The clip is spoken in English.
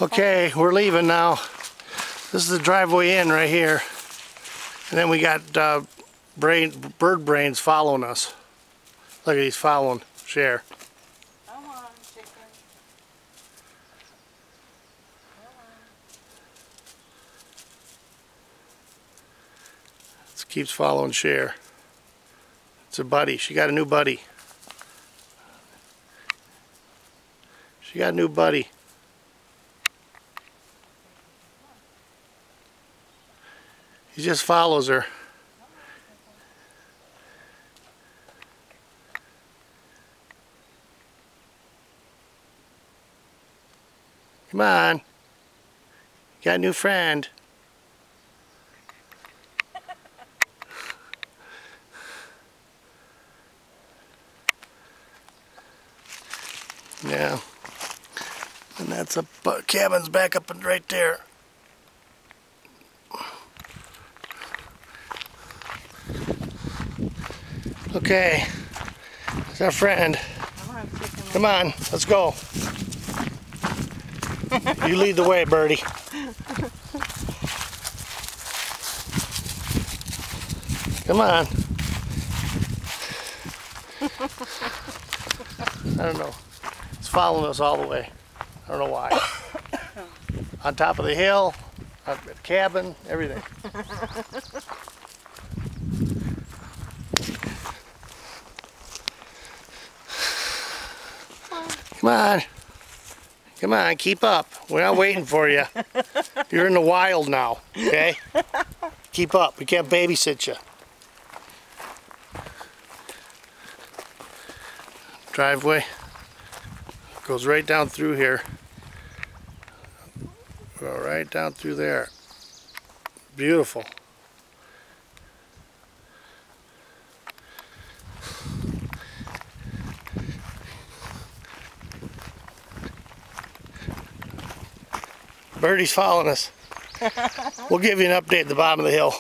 Okay, we're leaving now. This is the driveway in right here. And then we got bird brains following us. Look at, he's following Cher. Come on, chicken. It keeps following Cher. It's a buddy. She got a new buddy. She got a new buddy. He just follows her. Come on. You got a new friend. Yeah. And that's a cabin's back up and right there. Okay. It's our friend. Come on, let's go. You lead the way, Birdie. Come on. I don't know. It's following us all the way. I don't know why. On top of the hill, at the cabin, everything. Come on. Come on, keep up. We're not waiting for you. You're in the wild now, okay? Keep up. We can't babysit you. Driveway goes right down through here. Go right down through there. Beautiful. Birdie's following us. We'll give you an update at the bottom of the hill.